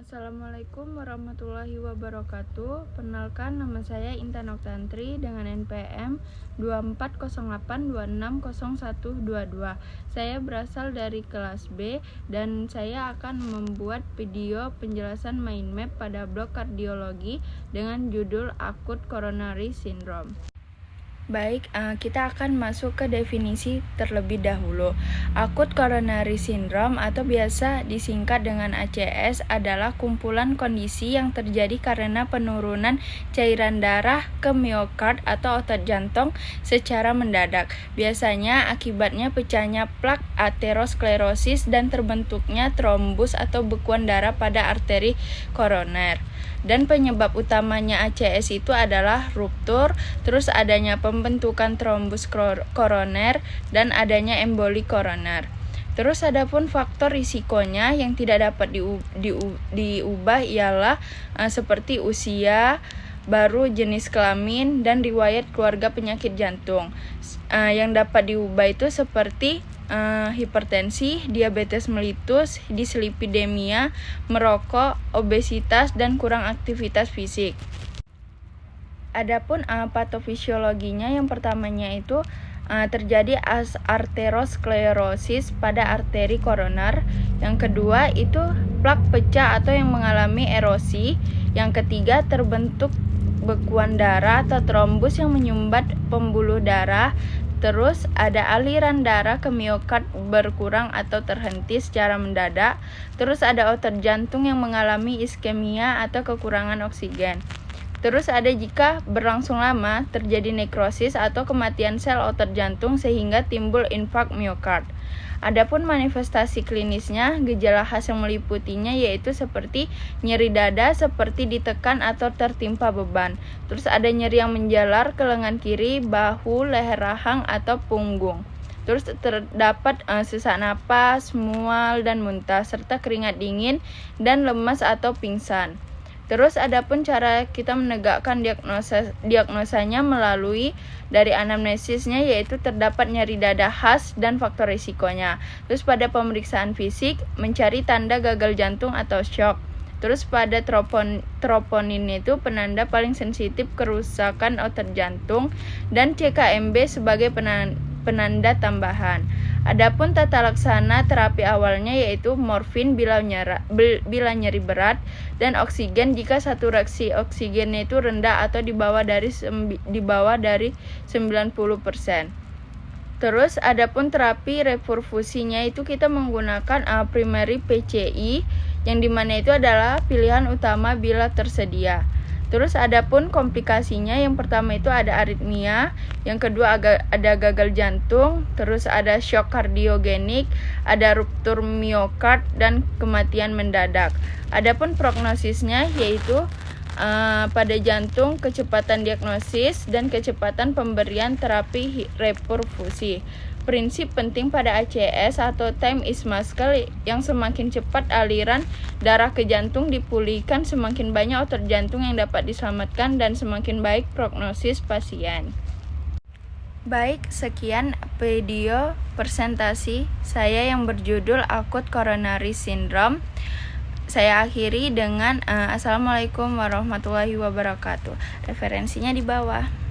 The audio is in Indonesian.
Assalamualaikum warahmatullahi wabarakatuh. Perkenalkan, nama saya Intan Oktantri dengan NPM 2408260122. Saya berasal dari kelas B dan saya akan membuat video penjelasan mind map pada blok kardiologi dengan judul Acute Coronary Syndrome. Baik, kita akan masuk ke definisi terlebih dahulu. Acute Coronary Syndrome atau biasa disingkat dengan ACS adalah kumpulan kondisi yang terjadi karena penurunan cairan darah ke miokard atau otot jantung secara mendadak. Biasanya akibatnya pecahnya plak aterosklerosis dan terbentuknya trombus atau bekuan darah pada arteri koroner. Dan penyebab utamanya ACS itu adalah ruptur, terus adanya pembentukan trombus koroner, dan adanya emboli koroner. Terus adapun faktor risikonya yang tidak dapat diubah ialah seperti usia, baru, jenis kelamin, dan riwayat keluarga penyakit jantung. Yang dapat diubah itu seperti hipertensi, diabetes mellitus, dislipidemia, merokok, obesitas, dan kurang aktivitas fisik. Adapun patofisiologinya yang pertamanya itu terjadi arteriosklerosis pada arteri koroner. Yang kedua itu plak pecah atau yang mengalami erosi. Yang ketiga terbentuk bekuan darah atau trombus yang menyumbat pembuluh darah. Terus ada aliran darah ke miokard berkurang atau terhenti secara mendadak. Terus ada otot jantung yang mengalami iskemia atau kekurangan oksigen. Terus ada jika berlangsung lama terjadi nekrosis atau kematian sel otot jantung sehingga timbul infark miokard. Adapun manifestasi klinisnya, gejala khas yang meliputinya yaitu seperti nyeri dada seperti ditekan atau tertimpa beban. Terus ada nyeri yang menjalar ke lengan kiri, bahu, leher rahang atau punggung. Terus terdapat sesak napas, mual dan muntah serta keringat dingin dan lemas atau pingsan. Terus adapun cara kita menegakkan diagnosanya melalui dari anamnesisnya yaitu terdapat nyeri dada khas dan faktor risikonya. Terus pada pemeriksaan fisik mencari tanda gagal jantung atau shock. Terus pada troponin itu penanda paling sensitif kerusakan otot jantung dan CKMB sebagai penanda tambahan. Adapun tata laksana terapi awalnya yaitu morfin bila nyeri berat dan oksigen jika saturasi oksigennya itu rendah atau di bawah dari 90%. Terus adapun terapi reperfusinya itu kita menggunakan primary PCI yang dimana itu adalah pilihan utama bila tersedia. Terus adapun komplikasinya yang pertama itu ada aritmia, yang kedua ada gagal jantung, terus ada shock kardiogenik, ada ruptur miokard dan kematian mendadak. Adapun prognosisnya yaitu pada jantung kecepatan diagnosis dan kecepatan pemberian terapi reperfusi. Prinsip penting pada ACS atau time is muscle yang semakin cepat aliran darah ke jantung dipulihkan, semakin banyak otot jantung yang dapat diselamatkan dan semakin baik prognosis pasien. Baik, sekian video presentasi saya yang berjudul Acute Coronary Syndrome. Saya akhiri dengan Assalamualaikum warahmatullahi wabarakatuh. Referensinya di bawah.